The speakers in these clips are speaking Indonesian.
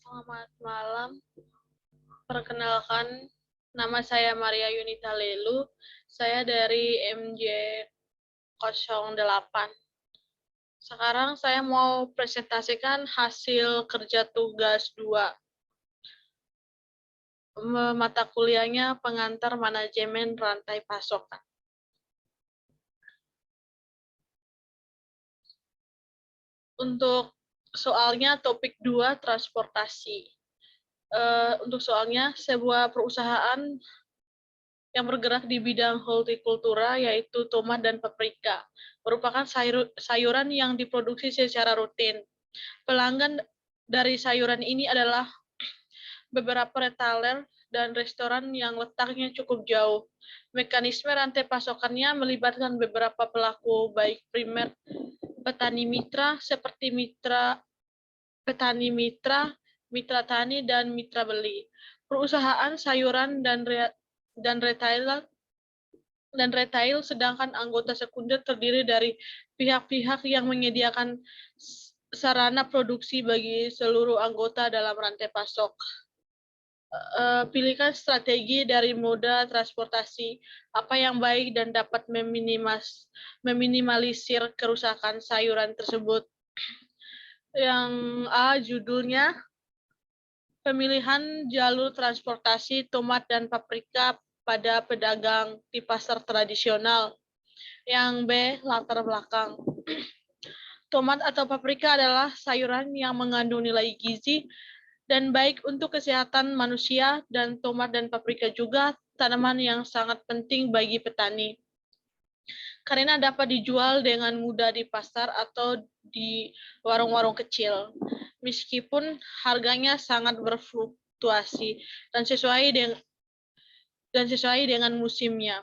Selamat malam. Perkenalkan, nama saya Maria Yunita Lelu. Saya dari MJ08. Sekarang saya mau presentasikan hasil kerja tugas 2. Mata kuliahnya pengantar manajemen rantai pasokan. Untuk soalnya topik 2 transportasi. Untuk soalnya, sebuah perusahaan yang bergerak di bidang hortikultura, yaitu tomat dan paprika, merupakan sayuran yang diproduksi secara rutin. Pelanggan dari sayuran ini adalah beberapa retailer dan restoran yang letaknya cukup jauh. Mekanisme rantai pasokannya melibatkan beberapa pelaku, baik primer, petani mitra seperti petani mitra, mitra tani, dan mitra beli. Perusahaan sayuran dan retail, sedangkan anggota sekunder terdiri dari pihak-pihak yang menyediakan sarana produksi bagi seluruh anggota dalam rantai pasok. Pilihkan strategi dari moda transportasi apa yang baik dan dapat meminimalisir kerusakan sayuran tersebut. Yang A, judulnya pemilihan jalur transportasi tomat dan paprika pada pedagang di pasar tradisional. Yang B, latar belakang. Tomat atau paprika adalah sayuran yang mengandung nilai gizi dan baik untuk kesehatan manusia, dan tomat dan paprika juga tanaman yang sangat penting bagi petani karena dapat dijual dengan mudah di pasar atau di warung-warung kecil, meskipun harganya sangat berfluktuasi dan sesuai dengan musimnya.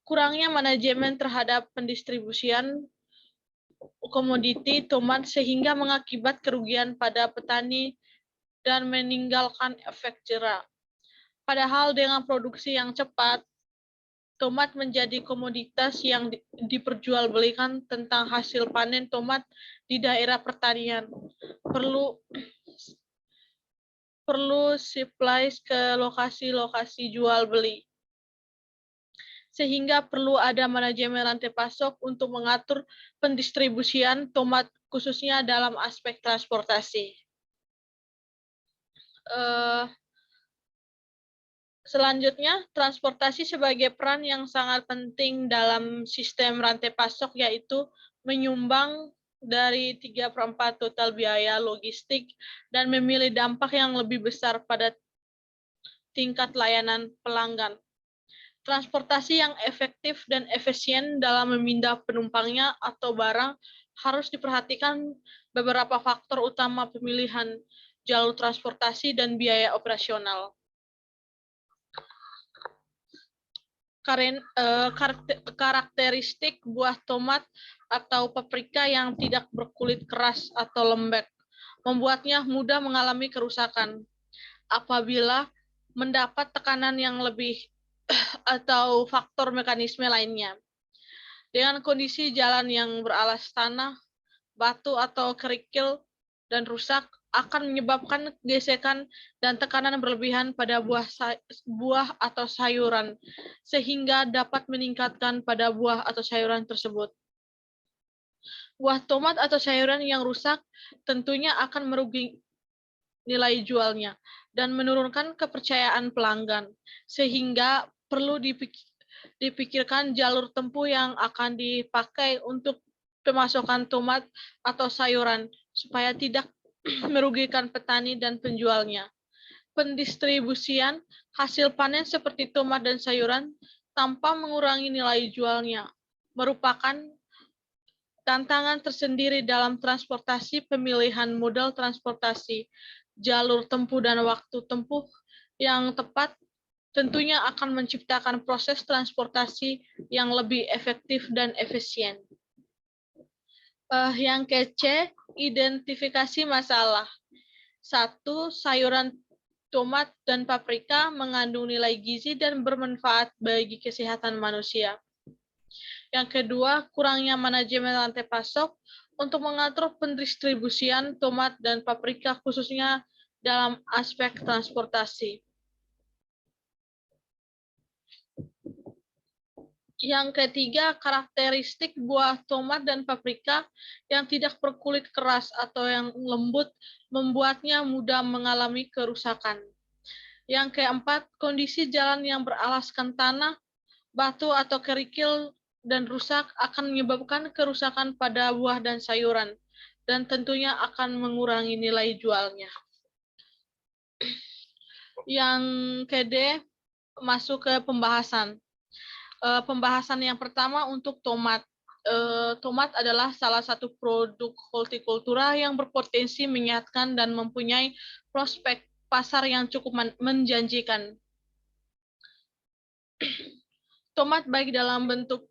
Kurangnya manajemen terhadap pendistribusian komoditi tomat sehingga mengakibat kerugian pada petani dan meninggalkan efek jera. Padahal dengan produksi yang cepat, tomat menjadi komoditas yang diperjualbelikan. Tentang hasil panen tomat di daerah pertanian, perlu supplies ke lokasi-lokasi jual beli, sehingga perlu ada manajemen rantai pasok untuk mengatur pendistribusian tomat khususnya dalam aspek transportasi. Selanjutnya, transportasi sebagai peran yang sangat penting dalam sistem rantai pasok, yaitu menyumbang dari 3/4 total biaya logistik dan memiliki dampak yang lebih besar pada tingkat layanan pelanggan. Transportasi yang efektif dan efisien dalam memindah penumpangnya atau barang harus diperhatikan beberapa faktor utama pemilihan jalur transportasi dan biaya operasional. Karakteristik buah tomat atau paprika yang tidak berkulit keras atau lembek membuatnya mudah mengalami kerusakan apabila mendapat tekanan yang lebih atau faktor mekanisme lainnya. Dengan kondisi jalan yang beralas tanah, batu atau kerikil dan rusak, akan menyebabkan gesekan dan tekanan berlebihan pada buah atau sayuran, sehingga dapat meningkatkan pada buah atau sayuran tersebut. Buah tomat atau sayuran yang rusak tentunya akan merugi nilai jualnya dan menurunkan kepercayaan pelanggan, sehingga perlu dipikirkan jalur tempuh yang akan dipakai untuk pemasokan tomat atau sayuran supaya tidak merugikan petani dan penjualnya. Pendistribusian hasil panen seperti tomat dan sayuran tanpa mengurangi nilai jualnya merupakan tantangan tersendiri dalam transportasi. Pemilihan modal transportasi, jalur tempuh, dan waktu tempuh yang tepat tentunya akan menciptakan proses transportasi yang lebih efektif dan efisien. Yang ke-C, identifikasi masalah. 1. Sayuran tomat dan paprika mengandung nilai gizi dan bermanfaat bagi kesehatan manusia. Yang kedua, kurangnya manajemen rantai pasok untuk mengatur pendistribusian tomat dan paprika khususnya dalam aspek transportasi. Yang ketiga, karakteristik buah tomat dan paprika yang tidak berkulit keras atau yang lembut membuatnya mudah mengalami kerusakan. Yang keempat, kondisi jalan yang beralaskan tanah, batu atau kerikil dan rusak akan menyebabkan kerusakan pada buah dan sayuran, dan tentunya akan mengurangi nilai jualnya. Yang kedua, masuk ke pembahasan. Pembahasan yang pertama untuk tomat. Tomat adalah salah satu produk hortikultura yang berpotensi menyehatkan dan mempunyai prospek pasar yang cukup menjanjikan. Tomat baik dalam bentuk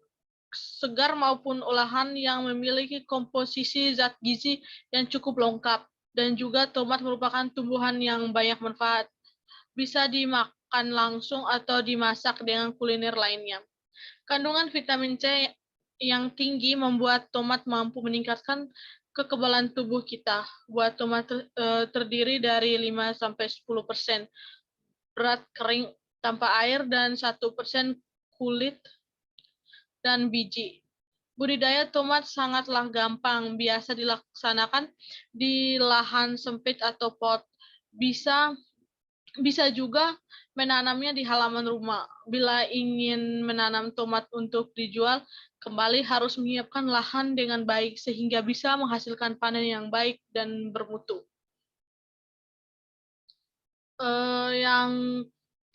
segar maupun olahan yang memiliki komposisi zat gizi yang cukup lengkap, dan juga tomat merupakan tumbuhan yang banyak manfaat. Bisa dimakan langsung atau dimasak dengan kuliner lainnya. Kandungan vitamin C yang tinggi membuat tomat mampu meningkatkan kekebalan tubuh kita. Buah tomat terdiri dari 5-10% berat kering tanpa air dan 1% kulit dan biji. Budidaya tomat sangatlah gampang, biasa dilaksanakan di lahan sempit atau pot. Bisa juga menanamnya di halaman rumah. Bila ingin menanam tomat untuk dijual, kembali harus menyiapkan lahan dengan baik sehingga bisa menghasilkan panen yang baik dan bermutu. Yang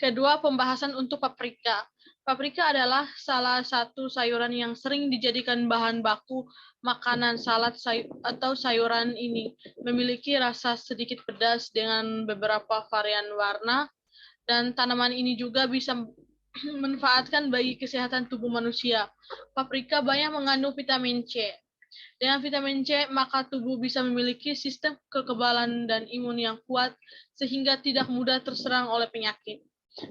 kedua, pembahasan untuk paprika. Paprika adalah salah satu sayuran yang sering dijadikan bahan baku makanan salad atau sayuran ini. Memiliki rasa sedikit pedas dengan beberapa varian warna, dan tanaman ini juga bisa memanfaatkan bagi kesehatan tubuh manusia. Paprika banyak mengandung vitamin C. Dengan vitamin C, maka tubuh bisa memiliki sistem kekebalan dan imun yang kuat, sehingga tidak mudah terserang oleh penyakit.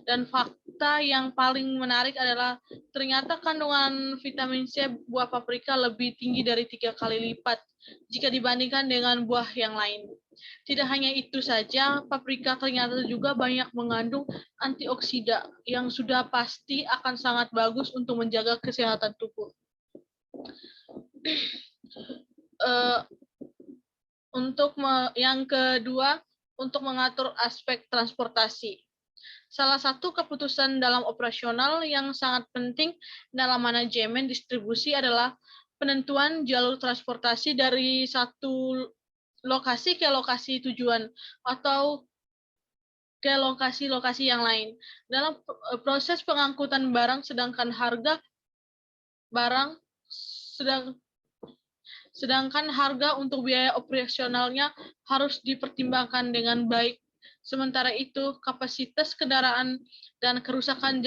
Dan fakta yang paling menarik adalah ternyata kandungan vitamin C buah paprika lebih tinggi dari 3 kali lipat jika dibandingkan dengan buah yang lain. Tidak hanya itu saja, paprika ternyata juga banyak mengandung antioksida yang sudah pasti akan sangat bagus untuk menjaga kesehatan tubuh. Yang kedua, untuk mengatur aspek transportasi. Salah satu keputusan dalam operasional yang sangat penting dalam manajemen distribusi adalah penentuan jalur transportasi dari satu lokasi ke lokasi tujuan atau ke lokasi-lokasi yang lain. Dalam proses pengangkutan barang, sedangkan harga untuk biaya operasionalnya harus dipertimbangkan dengan baik. Sementara itu, kapasitas kendaraan dan kerusakan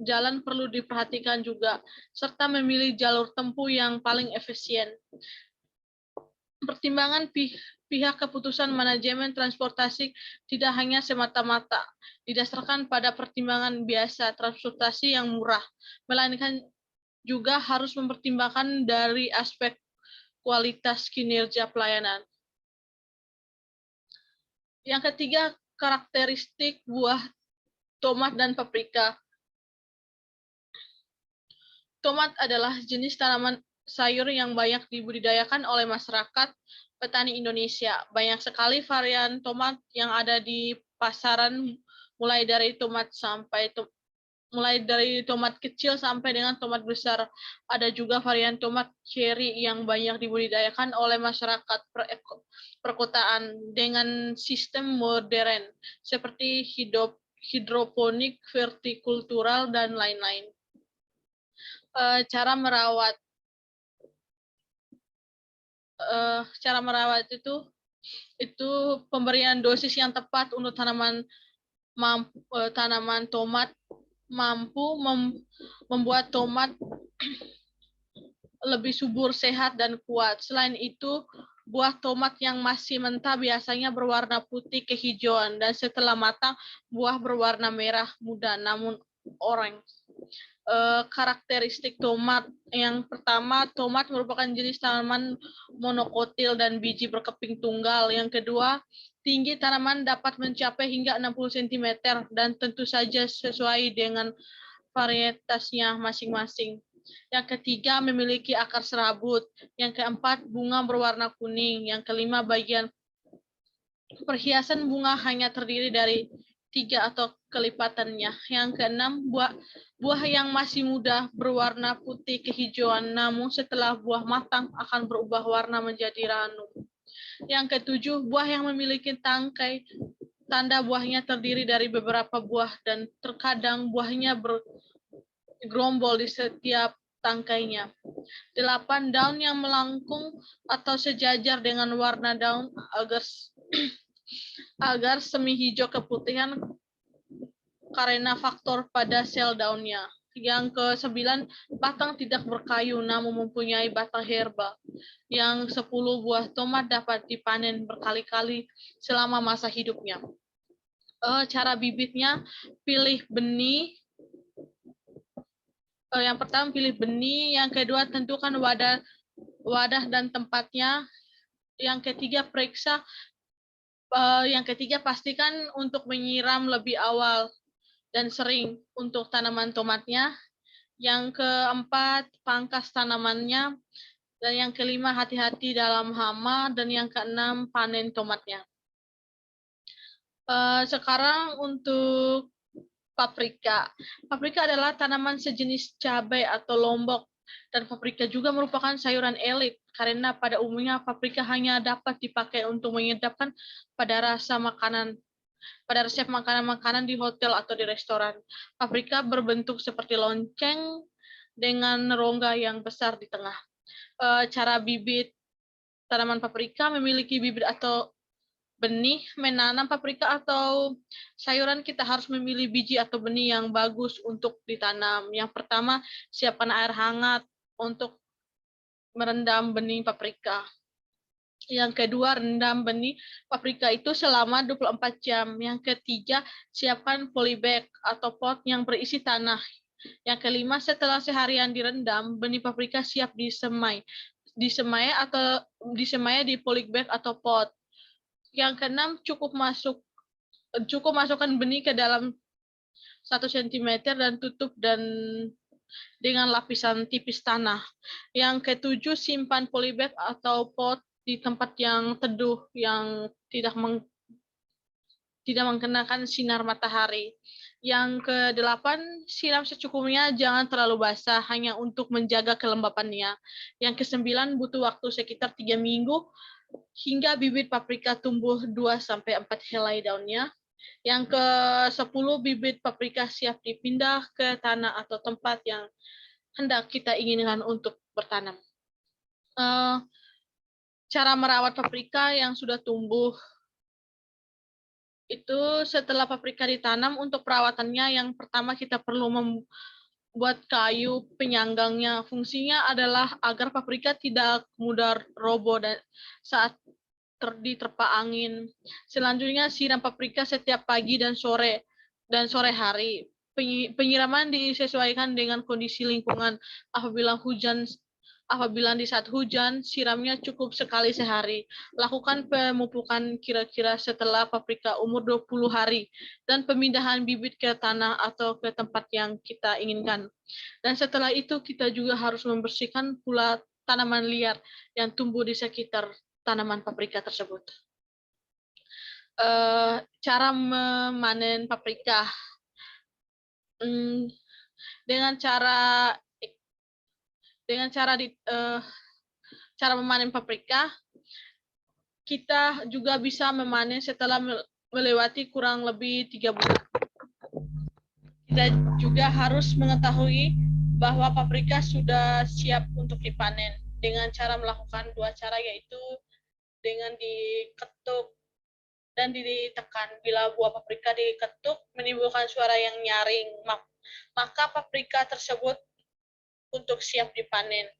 jalan perlu diperhatikan juga, serta memilih jalur tempuh yang paling efisien. Pertimbangan pihak keputusan manajemen transportasi tidak hanya semata-mata didasarkan pada pertimbangan biasa transportasi yang murah, melainkan juga harus mempertimbangkan dari aspek kualitas kinerja pelayanan. Yang ketiga, karakteristik buah tomat dan paprika. Tomat adalah jenis tanaman sayur yang banyak dibudidayakan oleh masyarakat petani Indonesia. Banyak sekali varian tomat yang ada di pasaran, mulai dari tomat kecil sampai dengan tomat besar. Ada juga varian tomat cherry yang banyak dibudidayakan oleh masyarakat perkotaan dengan sistem modern seperti hidroponik, vertikultural, dan lain-lain. Cara merawat itu pemberian dosis yang tepat untuk tanaman tomat mampu membuat tomat lebih subur, sehat, dan kuat. Selain itu, buah tomat yang masih mentah biasanya berwarna putih kehijauan, dan setelah matang, buah berwarna merah muda namun orange. Karakteristik tomat. Yang pertama, tomat merupakan jenis tanaman monokotil dan biji berkeping tunggal. Yang kedua, tinggi tanaman dapat mencapai hingga 60 cm dan tentu saja sesuai dengan varietasnya masing-masing. Yang ketiga, memiliki akar serabut. Yang keempat, bunga berwarna kuning. Yang kelima, bagian perhiasan bunga hanya terdiri dari 3 atau kelipatannya. Yang keenam, buah yang masih muda berwarna putih kehijauan, namun setelah buah matang akan berubah warna menjadi ranum. Yang ketujuh, buah yang memiliki tangkai, tanda buahnya terdiri dari beberapa buah dan terkadang buahnya bergerombol di setiap tangkainya. 8, daun yang melengkung atau sejajar dengan warna daun agar semi hijau keputihan karena faktor pada sel daunnya. Yang ke-9, batang tidak berkayu namun mempunyai batang herba. Yang 10, buah tomat dapat dipanen berkali-kali selama masa hidupnya. Cara bibitnya, pilih benih. Yang pertama pilih benih, yang kedua tentukan wadah dan tempatnya. Yang ketiga periksa. Yang ketiga pastikan untuk menyiram lebih awal dan sering untuk tanaman tomatnya. Yang keempat, pangkas tanamannya. Dan yang kelima, hati-hati dalam hama. Dan yang keenam, panen tomatnya. Sekarang untuk paprika. Paprika adalah tanaman sejenis cabai atau lombok. Dan paprika juga merupakan sayuran elit. Karena pada umumnya paprika hanya dapat dipakai untuk menyedapkan pada resep makanan-makanan di hotel atau di restoran. Paprika berbentuk seperti lonceng dengan rongga yang besar di tengah. Cara bibit tanaman paprika, memiliki bibit atau benih. Menanam paprika atau sayuran kita harus memilih biji atau benih yang bagus untuk ditanam. Yang pertama, siapkan air hangat untuk merendam benih paprika. Yang kedua, rendam benih paprika itu selama 24 jam. Yang ketiga, siapkan polybag atau pot yang berisi tanah. Yang kelima, setelah seharian direndam, benih paprika siap disemai di polybag atau pot. Yang keenam, cukup masukkan benih ke dalam 1 cm dan tutup dengan lapisan tipis tanah. Yang ketujuh, simpan polybag atau pot di tempat yang teduh yang tidak mengenakan sinar matahari. Yang ke-8, siram secukupnya, jangan terlalu basah, hanya untuk menjaga kelembapannya. Yang ke-9, butuh waktu sekitar 3 minggu hingga bibit paprika tumbuh 2-4 helai daunnya. Yang ke-10, bibit paprika siap dipindah ke tanah atau tempat yang hendak kita inginkan untuk bertanam. Cara merawat paprika yang sudah tumbuh. Itu setelah paprika ditanam, untuk perawatannya yang pertama kita perlu membuat kayu penyanggangnya. Fungsinya adalah agar paprika tidak mudah roboh saat diterpa angin. Selanjutnya, siram paprika setiap pagi dan sore hari. Penyiraman disesuaikan dengan kondisi lingkungan. Apabila di saat hujan, siramnya cukup sekali sehari. Lakukan pemupukan kira-kira setelah paprika umur 20 hari dan pemindahan bibit ke tanah atau ke tempat yang kita inginkan. Dan setelah itu kita juga harus membersihkan pula tanaman liar yang tumbuh di sekitar tanaman paprika tersebut. Cara memanen paprika. Dengan cara memanen paprika, kita juga bisa memanen setelah melewati kurang lebih 3 bulan. Kita juga harus mengetahui bahwa paprika sudah siap untuk dipanen dengan cara melakukan 2 cara, yaitu dengan diketuk dan ditekan. Bila buah paprika diketuk menimbulkan suara yang nyaring, maka paprika tersebut untuk siap dipanen.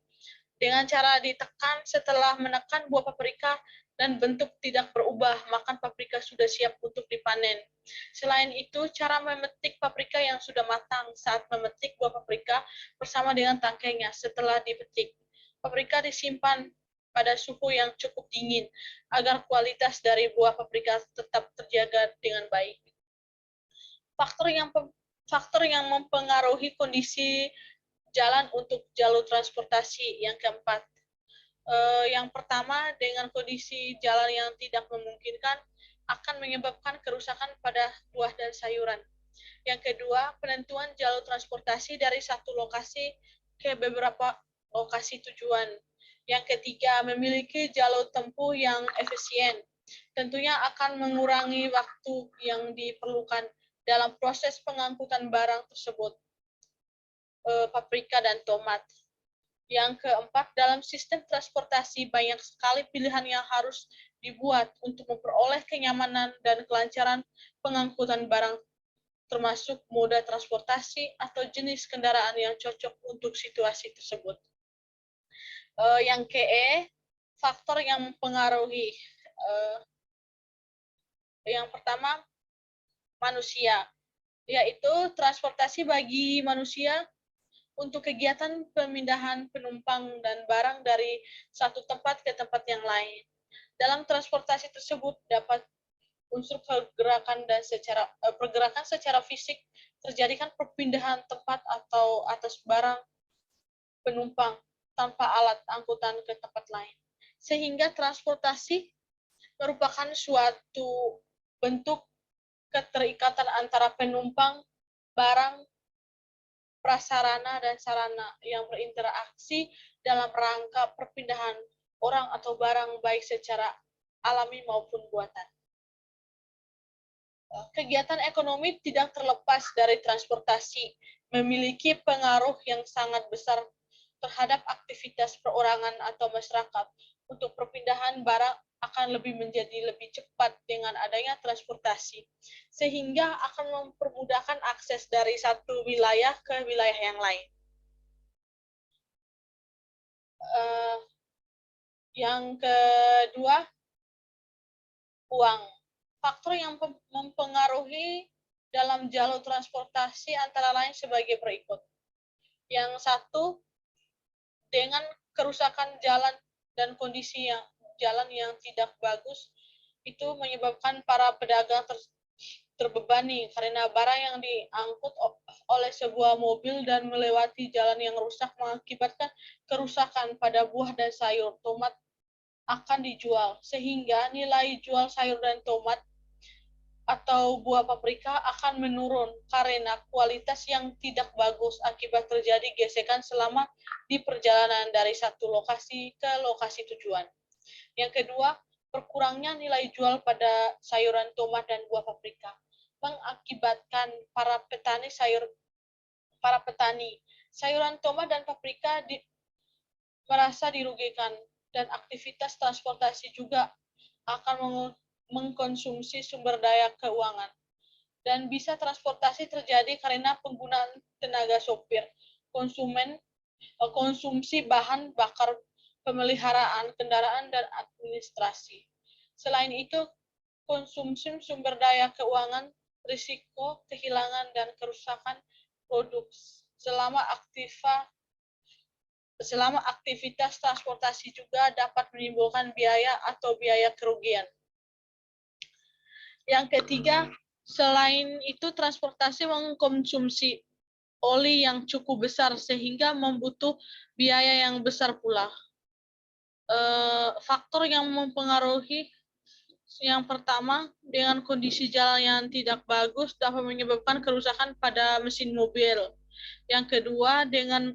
Dengan cara ditekan, setelah menekan buah paprika dan bentuk tidak berubah, maka paprika sudah siap untuk dipanen. Selain itu, cara memetik paprika yang sudah matang saat memetik buah paprika bersama dengan tangkainya setelah dipetik. Paprika disimpan pada suhu yang cukup dingin agar kualitas dari buah paprika tetap terjaga dengan baik. Faktor yang mempengaruhi kondisi jalan untuk jalur transportasi. Yang keempat, yang pertama, dengan kondisi jalan yang tidak memungkinkan akan menyebabkan kerusakan pada buah dan sayuran. Yang kedua, penentuan jalur transportasi dari satu lokasi ke beberapa lokasi tujuan. Yang ketiga, memiliki jalur tempuh yang efisien. Tentunya akan mengurangi waktu yang diperlukan dalam proses pengangkutan barang tersebut, paprika dan tomat. Yang keempat, dalam sistem transportasi banyak sekali pilihan yang harus dibuat untuk memperoleh kenyamanan dan kelancaran pengangkutan barang, termasuk moda transportasi atau jenis kendaraan yang cocok untuk situasi tersebut. Yang faktor yang mempengaruhi. Yang pertama, manusia, yaitu transportasi bagi manusia untuk kegiatan pemindahan penumpang dan barang dari satu tempat ke tempat yang lain. Dalam transportasi tersebut dapat unsur pergerakan secara fisik terjadikan perpindahan tempat atau atas barang penumpang tanpa alat angkutan ke tempat lain. Sehingga transportasi merupakan suatu bentuk keterikatan antara penumpang, barang, prasarana, dan sarana yang berinteraksi dalam rangka perpindahan orang atau barang baik secara alami maupun buatan. Kegiatan ekonomi tidak terlepas dari transportasi, memiliki pengaruh yang sangat besar terhadap aktivitas perorangan atau masyarakat. Untuk perpindahan barang akan menjadi lebih cepat dengan adanya transportasi, sehingga akan mempermudahkan akses dari satu wilayah ke wilayah yang lain. Yang kedua, uang. Faktor yang mempengaruhi dalam jalur transportasi antara lain sebagai berikut. Yang satu, dengan kerusakan jalan dan kondisi jalan yang tidak bagus, itu menyebabkan para pedagang terbebani karena barang yang diangkut oleh sebuah mobil dan melewati jalan yang rusak mengakibatkan kerusakan pada buah dan sayur. Tomat akan dijual, sehingga nilai jual sayur dan tomat atau buah paprika akan menurun karena kualitas yang tidak bagus akibat terjadi gesekan selama di perjalanan dari satu lokasi ke lokasi tujuan. Yang kedua, berkurangnya nilai jual pada sayuran tomat dan buah paprika mengakibatkan para petani sayuran tomat dan paprika merasa dirugikan, dan aktivitas transportasi juga akan mengkonsumsi sumber daya keuangan. Dan bisa transportasi terjadi karena penggunaan tenaga sopir, konsumsi bahan bakar, pemeliharaan kendaraan, dan administrasi. Selain itu, konsumsi sumber daya keuangan, risiko kehilangan dan kerusakan produk selama aktivitas transportasi juga dapat menimbulkan biaya atau biaya kerugian. Yang ketiga, selain itu transportasi mengkonsumsi oli yang cukup besar sehingga membutuhkan biaya yang besar pula. Faktor yang mempengaruhi, yang pertama, dengan kondisi jalan yang tidak bagus dapat menyebabkan kerusakan pada mesin mobil. Yang kedua, dengan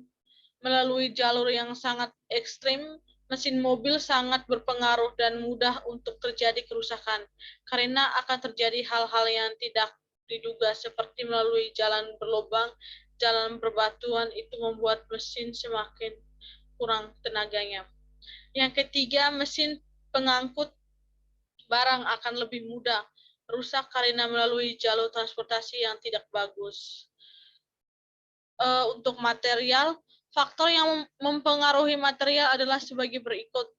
melalui jalur yang sangat ekstrim, mesin mobil sangat berpengaruh dan mudah untuk terjadi kerusakan, karena akan terjadi hal-hal yang tidak diduga seperti melalui jalan berlubang, jalan berbatuan, itu membuat mesin semakin kurang tenaganya. Yang ketiga, mesin pengangkut barang akan lebih mudah rusak karena melalui jalur transportasi yang tidak bagus. Untuk material, Faktor yang mempengaruhi material adalah sebagai berikut.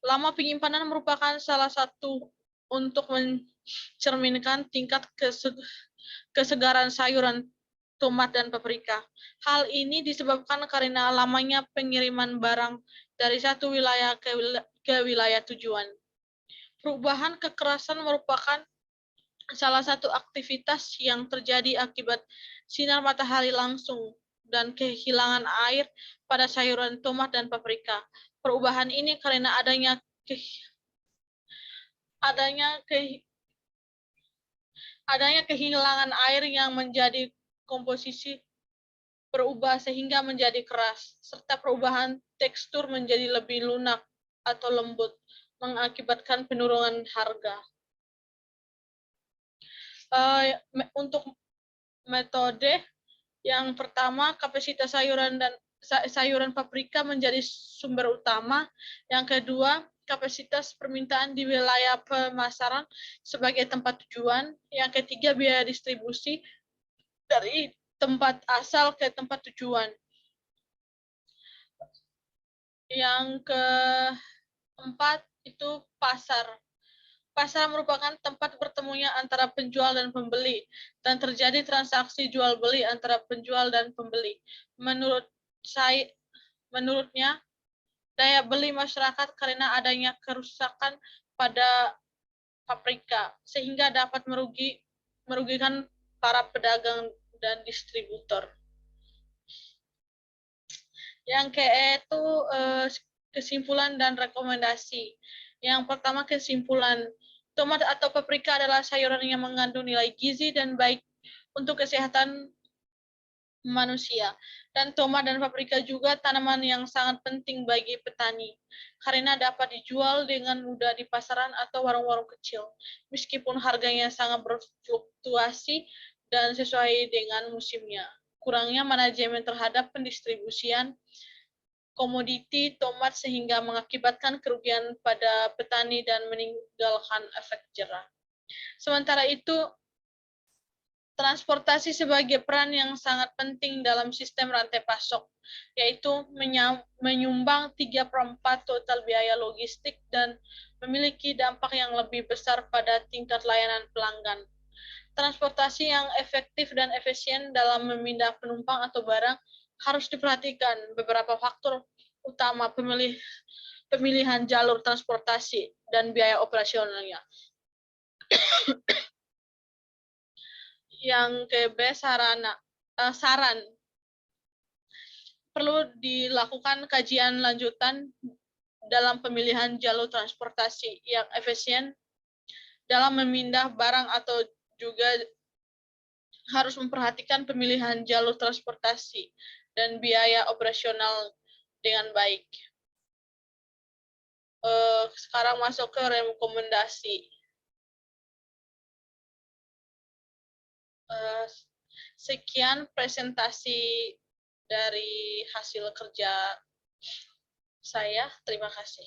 Lama penyimpanan merupakan salah satu untuk mencerminkan tingkat kesegaran sayuran tomat dan paprika. Hal ini disebabkan karena lamanya pengiriman barang dari satu wilayah ke wilayah tujuan. Perubahan kekerasan merupakan salah satu aktivitas yang terjadi akibat sinar matahari langsung dan kehilangan air pada sayuran tomat dan paprika. Perubahan ini karena adanya kehilangan air yang menjadi komposisi berubah sehingga menjadi keras, serta perubahan tekstur menjadi lebih lunak atau lembut, mengakibatkan penurunan harga. Untuk metode yang pertama, kapasitas sayuran paprika menjadi sumber utama. Yang kedua, kapasitas permintaan di wilayah pemasaran sebagai tempat tujuan. Yang ketiga, biaya distribusi dari tempat asal ke tempat tujuan. Yang keempat itu pasar. Pasar merupakan tempat bertemunya antara penjual dan pembeli, dan terjadi transaksi jual beli antara penjual dan pembeli. Menurutnya, daya beli masyarakat karena adanya kerusakan pada paprika, sehingga dapat merugikan para pedagang dan distributor. Yang itu kesimpulan dan rekomendasi. Yang pertama, kesimpulan. Tomat atau paprika adalah sayuran yang mengandung nilai gizi dan baik untuk kesehatan manusia. Dan tomat dan paprika juga tanaman yang sangat penting bagi petani, karena dapat dijual dengan mudah di pasaran atau warung-warung kecil, meskipun harganya sangat berfluktuasi dan sesuai dengan musimnya. Kurangnya manajemen terhadap pendistribusian komoditi tomat sehingga mengakibatkan kerugian pada petani dan meninggalkan efek jerah. Sementara itu, transportasi sebagai peran yang sangat penting dalam sistem rantai pasok, yaitu menyumbang 3/4 total biaya logistik dan memiliki dampak yang lebih besar pada tingkat layanan pelanggan. Transportasi yang efektif dan efisien dalam memindah penumpang atau barang harus diperhatikan beberapa faktor utama pemilihan jalur transportasi dan biaya operasionalnya. Yang saran perlu dilakukan kajian lanjutan dalam pemilihan jalur transportasi yang efisien dalam memindah barang, atau juga harus memperhatikan pemilihan jalur transportasi dan biaya operasional dengan baik. Sekarang masuk ke rekomendasi. Sekian presentasi dari hasil kerja saya. Terima kasih.